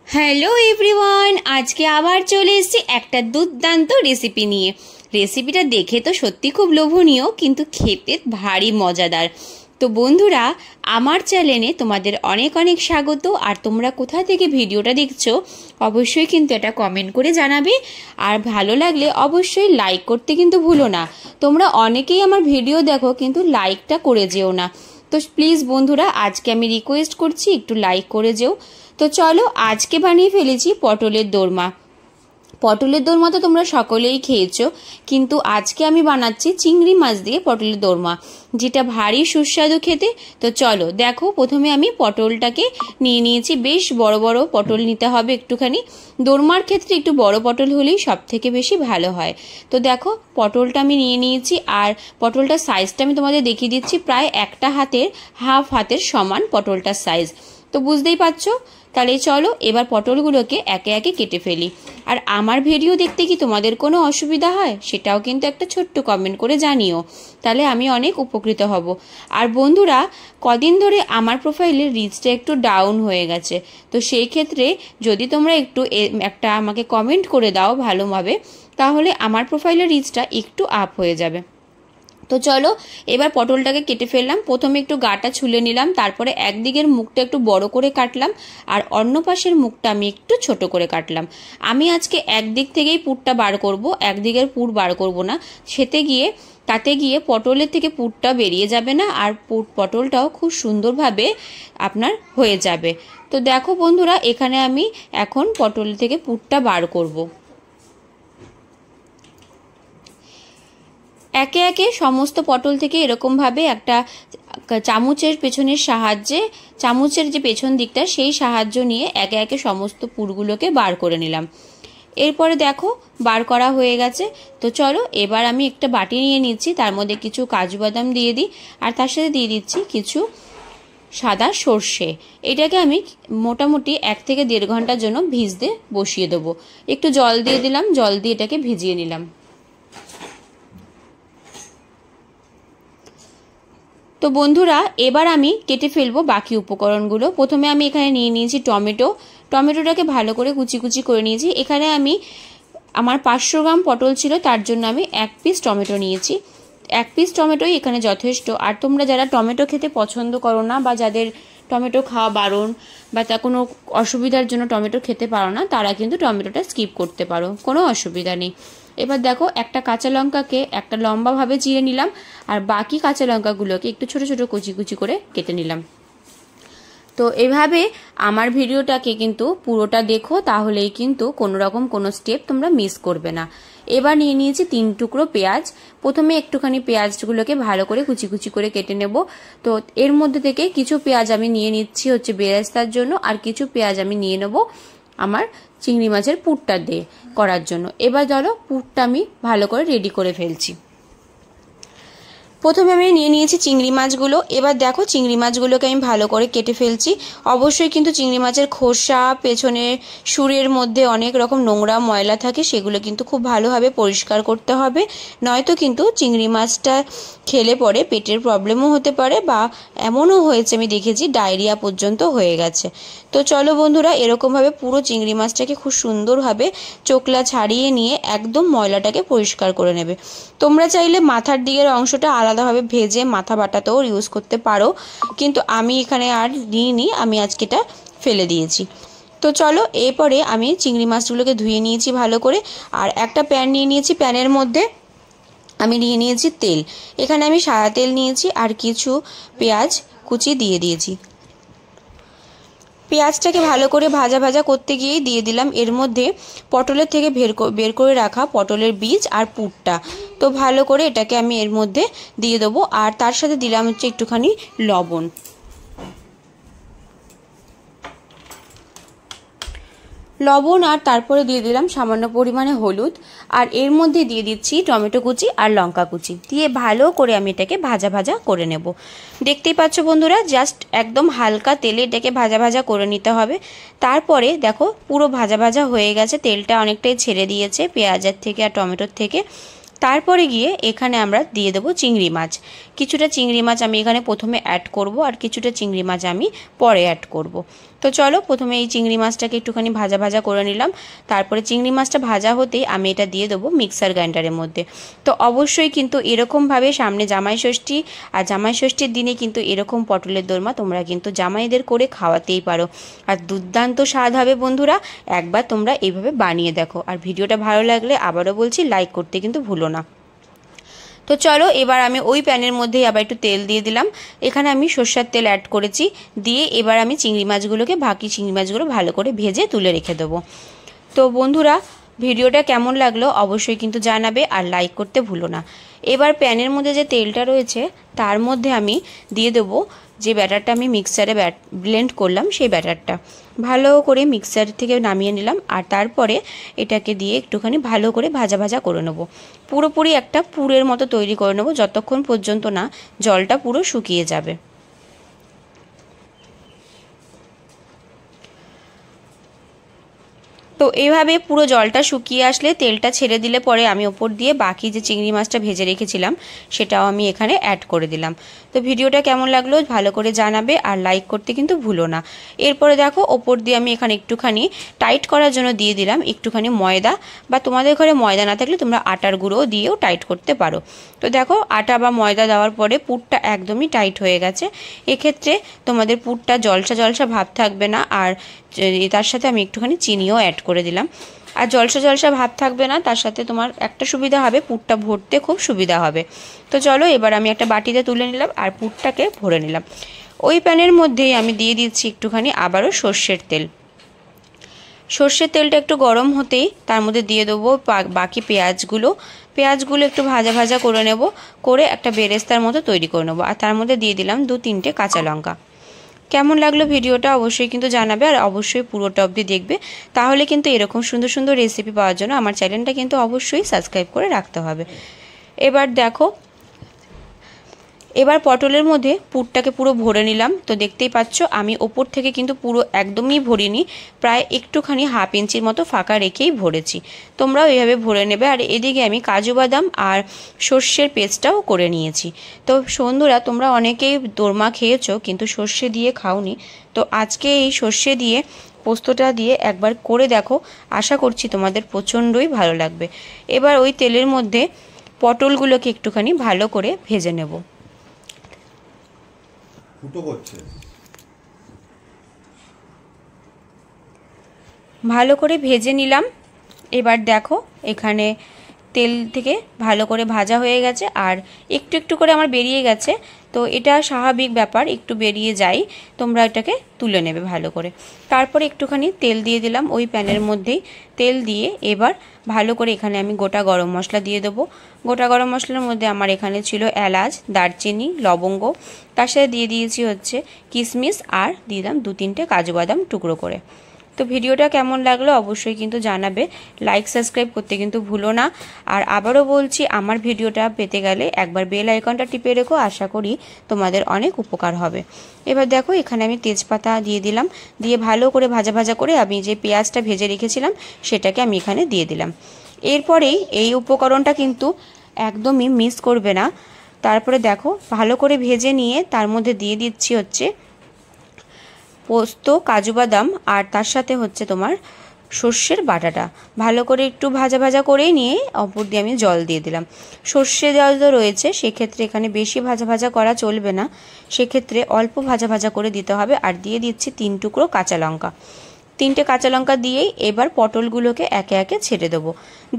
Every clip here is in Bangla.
হ্যালো এভরিওয়ান, আজকে আবার চলে এসেছি একটা দুর্দান্ত রেসিপি নিয়ে। রেসিপিটা দেখে তো সত্যি খুব লোভনীয়, কিন্তু খেতে ভারী মজাদার। তো বন্ধুরা, আমার চ্যানেলে তোমাদের অনেক অনেক স্বাগত। আর তোমরা কোথা থেকে ভিডিওটা দেখছো অবশ্যই কিন্তু এটা কমেন্ট করে জানাবে। আর ভালো লাগলে অবশ্যই লাইক করতে কিন্তু ভুলো না। তোমরা অনেকেই আমার ভিডিও দেখো কিন্তু লাইকটা করে যেও না। তো প্লিজ বন্ধুরা, আজকে আমি রিকোয়েস্ট করছি একটু লাইক করে যেও। তো চলো, আজকে বানিয়ে ফেলেছি পটলের দোরমা। পটলের দোরমা তো তোমরা সকলেই খেয়েছো, কিন্তু আজকে আমি বানাচ্ছি চিংড়ি মাছ দিয়ে পটলের দোরমা, যেটা ভারী সুস্বাদু খেতে। তো চলো দেখো, প্রথমে আমি পটলটাকে নিয়ে নিয়েছি। বেশ বড় বড় পটল নিতে হবে একটুখানি। দোরমার ক্ষেত্রে একটু বড় পটল হলেই সব থেকে বেশি ভালো হয়। তো দেখো, পটলটা আমি নিয়ে নিয়েছি। আর পটলটার সাইজটা আমি তোমাদের দেখিয়ে দিচ্ছি। প্রায় একটা হাতের হাফ হাতের সমান পটলটার সাইজ। তো বুঝতেই পারছো। তাহলে চলো এবার পটলগুলোকে একে একে কেটে ফেলি। আর আমার ভিডিও দেখতে কি তোমাদের কোনো অসুবিধা হয় সেটাও কিন্তু একটা ছোট্ট কমেন্ট করে জানিও, তাহলে আমি অনেক উপকৃত হব। আর বন্ধুরা, কদিন ধরে আমার প্রোফাইলের রিচটা একটু ডাউন হয়ে গেছে। তো সেই ক্ষেত্রে যদি তোমরা একটু একটা আমাকে কমেন্ট করে দাও ভালোভাবে, তাহলে আমার প্রোফাইলের রিচটা একটু আপ হয়ে যাবে। তো চলো এবার পটলটাকে কেটে ফেললাম। প্রথমে একটু গাটা ছুলে নিলাম, তারপরে একদিকের মুখটা একটু বড় করে কাটলাম, আর অন্য পাশের মুখটা আমি একটু ছোট করে কাটলাম। আমি আজকে একদিক থেকেই পুরটা বার করব, একদিকের পুর বার করব না। তাতে গিয়ে পটলের থেকে পুরটা বেরিয়ে যাবে না, আর পটলটাও খুব সুন্দরভাবে আপনার হয়ে যাবে। তো দেখো বন্ধুরা, এখানে আমি এখন পটল থেকে পুরটা বার করব। একে একে সমস্ত পটল থেকে এরকমভাবে একটা চামচের পেছনের সাহায্যে, চামচের যে পেছন দিকটা সেই সাহায্য নিয়ে একে একে সমস্ত পুরগুলোকে বার করে নিলাম। এরপরে দেখো বার করা হয়ে গেছে। তো চলো এবার আমি একটা বাটি নিয়ে নিচ্ছি, তার মধ্যে কিছু কাজু বাদাম দিয়ে দিই, আর তার সাথে দিয়ে দিচ্ছি কিছু সাদা সর্ষে। এটাকে আমি মোটামুটি 1 থেকে 1.5 ঘন্টার জন্য ভিজতে বসিয়ে দেবো। একটু জল দিয়ে দিলাম, জল দিয়ে এটাকে ভিজিয়ে নিলাম। তো বন্ধুরা, এবার আমি কেটে ফেলবো বাকি উপকরণগুলো। প্রথমে আমি এখানে নিয়ে নিয়েছি টমেটোটাকে ভালো করে কুচি কুচি করে নিয়েছি। এখানে আমার 500 গ্রাম পটল ছিল, তার জন্য আমি 1 পিস টমেটো নিয়েছি। 1 পিস টমেটোই এখানে যথেষ্ট। আর তোমরা যারা টমেটো খেতে পছন্দ করো না, বা যাদের টমেটো খাওয়া বারণ, বা তা কোনো অসুবিধার জন্য টমেটো খেতে পারো না, তারা কিন্তু টমেটোটা স্কিপ করতে পারো, কোনো অসুবিধা নেই। এবার দেখো, একটা কাঁচা লঙ্কাকে একটা লম্বাভাবে চিড়ে নিলাম, আর বাকি কাঁচা লঙ্কাগুলোকে একটু ছোট ছোট কুচি কুচি করে কেটে নিলাম। তো এভাবে আমার ভিডিওটাকে কিন্তু পুরোটা দেখো, তাহলেই কিন্তু কোনো স্টেপ তোমরা মিস করবে না। এবার নিয়ে নিয়েছি 3 টুকরো পেঁয়াজ। প্রথমে একটুখানি পেঁয়াজগুলোকে ভালো করে কুচি কুচি করে কেটে নেব। তো এর মধ্যে থেকে কিছু পেঁয়াজ আমি নিয়ে নিচ্ছি হচ্ছে বেরেস্তার জন্য, আর কিছু পেঁয়াজ আমি নিয়ে নেব আমার চিংড়ি মাছের পুরটা দিয়ে করার জন্য। এবার ধরো পুরটা আমি ভালো করে রেডি করে ফেলছি। প্রথমে আমি নিয়ে নিয়েছি চিংড়ি মাছগুলো। এবার দেখো, চিংড়ি মাছগুলোকে আমি ভালো করে কেটে ফেলছি। অবশ্যই কিন্তু চিংড়ি মাছের খোসা, পেছনে সুরের মধ্যে অনেক রকম নোংরা ময়লা থাকে, সেগুলো কিন্তু খুব ভালোভাবে পরিষ্কার করতে হবে। নয়তো কিন্তু চিংড়ি মাছটা খেলে পরে পেটের প্রবলেমও হতে পারে, বা এমনও হয়েছে আমি দেখেছি ডায়রিয়া পর্যন্ত হয়ে গেছে। তো চলো বন্ধুরা, এরকমভাবে পুরো চিংড়ি মাছটাকে খুব সুন্দরভাবে চোকলা ছাড়িয়ে নিয়ে একদম ময়লাটাকে পরিষ্কার করে নেবে। তোমরা চাইলে মাথার দিকের অংশটা আলাদাভাবে ভেজে মাথা বাটাতেও ইউজ করতে পারো, কিন্তু আমি এখানে আর নিইনি, আমি আজকে এটা ফেলে দিয়েছি। তো চলো, এরপরে আমি চিংড়ি মাছগুলোকে ধুয়ে নিয়েছি ভালো করে, আর একটা প্যান নিয়ে নিয়েছি। প্যানের মধ্যে আমি নিয়ে নিয়েছি তেল। এখানে আমি সাদা তেল নিয়েছি, আর কিছু পেঁয়াজ কুচি দিয়ে দিয়েছি। পেঁয়াজটাকে ভালো করে ভাজা ভাজা করতে গিয়েই দিয়ে দিলাম এর মধ্যে পটলের থেকে বের করে রাখা পটলের বীজ আর পুরটা। তো ভালো করে এটাকে আমি এর মধ্যে দিয়ে দেবো, আর তার সাথে দিলাম হচ্ছে একটুখানি লবণ, আর তারপরে দিয়ে দিলাম সামান্য পরিমাণে হলুদ, আর এর মধ্যে দিয়ে দিচ্ছি টমেটো কুচি আর লঙ্কা কুচি দিয়ে ভালো করে আমি এটাকে ভাজা ভাজা করে নেব। দেখতেই পাচ্ছ বন্ধুরা, জাস্ট একদম হালকা তেলে এটাকে ভাজা ভাজা করে নিতে হবে। তারপরে দেখো, পুরো ভাজা ভাজা হয়ে গেছে, তেলটা অনেকটাই ছেড়ে দিয়েছে পেঁয়াজের থেকে আর টমেটোর থেকে। তারপরে গিয়ে এখানে আমরা দিয়ে দেবো চিংড়ি মাছ। কিছুটা চিংড়ি মাছ আমি এখানে প্রথমে অ্যাড করব, আর কিছুটা চিংড়ি মাছ আমি পরে অ্যাড করব। তো তো চলো প্রথমে এই চিংড়ি মাছটাকে একটুখানি ভাজা ভাজা করে নিলাম। তারপরে চিংড়ি মাছটা ভাজা হতেই আমি এটা দিয়ে দেবো মিক্সার গ্রাইন্ডারের মধ্যে। তো অবশ্যই কিন্তু এরকমভাবে সামনে জামাই ষষ্ঠী, আর জামাই ষষ্ঠীর দিনে কিন্তু এরকম পটলের দোরমা তোমরা কিন্তু জামাইদের করে খাওয়াতেই পারো, আর দুর্দান্ত স্বাদ হবে বন্ধুরা। একবার তোমরা এইভাবে বানিয়ে দেখো, আর ভিডিওটা ভালো লাগলে আবারও বলছি লাইক করতে কিন্তু ভুলো না। তো চলো এবার আমি ওই প্যানের মধ্যেই আবার একটু তেল দিয়ে দিলাম। এখানে আমি সর্ষের তেল অ্যাড করেছি, দিয়ে এবার আমি চিংড়ি মাছগুলোকে, বাকি চিংড়ি মাছগুলো ভালো করে ভেজে তুলে রেখে দেবো। তো বন্ধুরা ভিডিওটা কেমন লাগলো অবশ্যই কিন্তু জানাবে, আর লাইক করতে ভুলো না। এবার প্যানের মধ্যে যে তেলটা রয়েছে তার মধ্যে আমি দিয়ে দেবো যে ব্যাটারটা আমি মিক্সারে ব্লেন্ড করলাম, সেই ব্যাটারটা ভালো করে মিক্সার থেকে নামিয়ে নিলাম। আর তারপরে এটাকে দিয়ে একটুখানি ভালো করে ভাজা ভাজা করে নেবো, পুরোপুরি একটা পুরের মতো তৈরি করে নেবো, যতক্ষণ পর্যন্ত না জলটা পুরো শুকিয়ে যাবে। তো এইভাবে পুরো জলটা শুকিয়ে আসলে তেলটা ছেড়ে দিলে পরে আমি ওপর দিয়ে বাকি যে চিংড়ি মাছটা ভেজে রেখেছিলাম সেটাও আমি এখানে অ্যাড করে দিলাম। তো ভিডিওটা কেমন লাগলো ভালো করে জানাবে, আর লাইক করতে কিন্তু ভুলো না। এরপরে দেখো ওপর দিয়ে আমি এখানে একটুখানি টাইট করার জন্য দিয়ে দিলাম একটুখানি ময়দা, বা তোমাদের ঘরে ময়দা না থাকলে তোমরা আটার গুঁড়ো দিয়েও টাইট করতে পারো। তো দেখো আটা বা ময়দা দেওয়ার পরে পুরটা একদমই টাইট হয়ে গেছে। এক্ষেত্রে তোমাদের পুরটা জলসা জলসা ভাব থাকবে না, আর তার সাথে আমি একটুখানি চিনিও অ্যাড করে দিলাম। আর জলসা জলসা ভাব থাকবে না, তার সাথে তোমার একটা সুবিধা হবে, পুরটা ভরতে খুব সুবিধা হবে। তো চলো এবার আমি একটা বাটিতে তুলে নিলাম আর পুরটাকে ভরে নিলাম। ওই প্যানের মধ্যেই আমি দিয়ে দিচ্ছি একটুখানি আবারও সর্ষের তেল। সর্ষের তেলটা একটু গরম হতেই তার মধ্যে দিয়ে দেবো বাকি পেঁয়াজগুলো একটু ভাজা ভাজা করে নেব, করে একটা বেরেস্তার মতো তৈরি করে নেবো। আর তার মধ্যে দিয়ে দিলাম 2-3টে কাঁচা লঙ্কা। কেমন লাগলো ভিডিওটা অবশ্যই কিন্তু জানাবে, আর অবশ্যই পুরোটা অবধি দেখবে, তাহলে কিন্তু এরকম সুন্দর সুন্দর রেসিপি পাওয়ার জন্য আমার চ্যানেলটা কিন্তু অবশ্যই সাবস্ক্রাইব করে রাখতে হবে। এবার দেখো এবার পটলের মধ্যে পুরটাকে পুরো ভরে নিলাম। তো দেখতেই পাচ্ছ আমি ওপর থেকে কিন্তু পুরো একদমই ভরিনি, প্রায় একটুখানি 1/2 ইঞ্চির মতো ফাঁকা রেখেই ভরেছি। তোমরাও এইভাবে ভরে নেবে। আর এদিকে আমি কাজু বাদাম আর সর্ষের পেস্টটাও করে নিয়েছি। তো বন্ধুরা তোমরা অনেকেই দোরমা খেয়েছো কিন্তু সর্ষে দিয়ে খাওনি, তো আজকে এই সর্ষে দিয়ে পোস্তটা দিয়ে একবার করে দেখো, আশা করছি তোমাদের প্রচণ্ডই ভালো লাগবে। এবার ওই তেলের মধ্যে পটলগুলোকে একটুখানি ভালো করে ভেজে নেব। ভালো করে ভেজে নিলাম। এবার দেখো এখানে তেল থেকে ভালো করে ভাজা হয়ে গেছে, আর একটু একটু করে আমার বেরিয়ে গেছে। তো এটা স্বাভাবিক ব্যাপার, একটু বেরিয়ে যাই, তোমরা এটাকে তুলে নেবে ভালো করে। তারপরে একটুখানি তেল দিয়ে দিলাম ওই প্যানের মধ্যেই। তেল দিয়ে এবার ভালো করে এখানে আমি গোটা গরম মশলা দিয়ে দেবো। গোটা গরম মশলার মধ্যে আমার এখানে ছিল এলাচ, দারচিনি, লবঙ্গ, তার সাথে দিয়ে দিয়েছি হচ্ছে কিশমিশ, আর দিয়ে দিলাম 2-3টে কাজু বাদাম টুকরো করে। তো ভিডিওটা কেমন লাগলো অবশ্যই কিন্তু জানাবে, লাইক সাবস্ক্রাইব করতে কিন্তু ভুলো না। আর আবারও বলছি আমার ভিডিওটা পেতে গেলে একবার বেল আইকনটা টিপে রেখো, আশা করি তোমাদের অনেক উপকার হবে। এবার দেখো এখানে আমি তেজপাতা দিয়ে দিলাম, দিয়ে ভালো করে ভাজা ভাজা করে আমি যে পেঁয়াজটা ভেজে রেখেছিলাম সেটাকে আমি এখানে দিয়ে দিলাম। এরপরেই এই উপকরণটা কিন্তু একদমই মিস করবে না। তারপরে দেখো ভালো করে ভেজে নিয়ে তার মধ্যে দিয়ে দিচ্ছি হচ্ছে পোস্ত, কাজু বাদাম, আর তার সাথে হচ্ছে তোমার সর্ষের বাটাটা ভালো করে একটু ভাজা ভাজা করে নিয়ে অপর দিয়ে আমি জল দিয়ে দিলাম। সর্ষে জল তো রয়েছে, সেক্ষেত্রে এখানে বেশি ভাজা ভাজা করা চলবে না, সেক্ষেত্রে অল্প ভাজা ভাজা করে দিতে হবে। আর দিয়ে দিচ্ছি 3 টুকরো কাঁচা লঙ্কা। 3টে কাঁচা লঙ্কা দিয়েই এবার পটলগুলোকে একে একে ছেড়ে দেবো।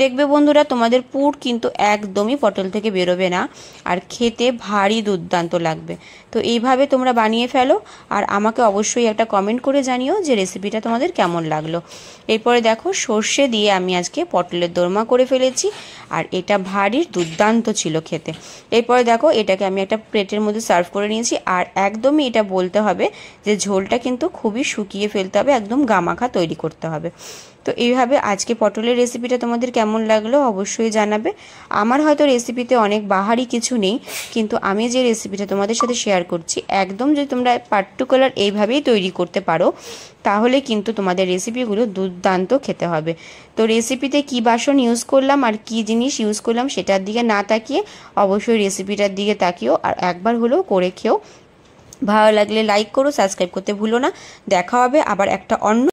দেখবে বন্ধুরা তোমাদের পুর কিন্তু একদমই পটল থেকে বেরোবে না, আর খেতে ভারী দুর্দান্ত লাগবে। তো এইভাবে তোমরা বানিয়ে ফেলো, আর আমাকে অবশ্যই একটা কমেন্ট করে জানিও যে রেসিপিটা তোমাদের কেমন লাগলো। এরপরে দেখো সর্ষে দিয়ে আমি আজকে পটলের দোরমা করে ফেলেছি, আর এটা ভারী দুর্দান্ত ছিল খেতে। এরপরে দেখো এটাকে আমি একটা প্লেটের মধ্যে সার্ভ করে নিয়েছি। আর একদমই এটা বলতে হবে যে ঝোলটা কিন্তু খুবই শুকিয়ে ফেলতে হবে, একদম গামাখা তৈরি করতে হবে। তো এইভাবে আজকে পটলের রেসিপিটা তোমাদের কেমন লাগলো অবশ্যই জানাবে। আমার হয়তো রেসিপিতে অনেক বাহারি কিছু নেই, কিন্তু আমি যে রেসিপিটা তোমাদের সাথে শেয়ার করছি একদম যদি তোমরা পার্টিকুলার এইভাবেই তৈরি করতে পারো তাহলে কিন্তু তোমাদের রেসিপিগুলো দুর্দান্ত খেতে হবে। তো রেসিপিতে কী বাসন ইউজ করলাম আর কী জিনিস ইউজ করলাম সেটার দিকে না তাকিয়ে অবশ্যই রেসিপিটার দিকে তাকিও, আর একবার হলেও করে খেও, ভালো লাগলে লাইক করো, সাবস্ক্রাইব করতে ভুলো না। দেখা হবে আবার একটা অন্য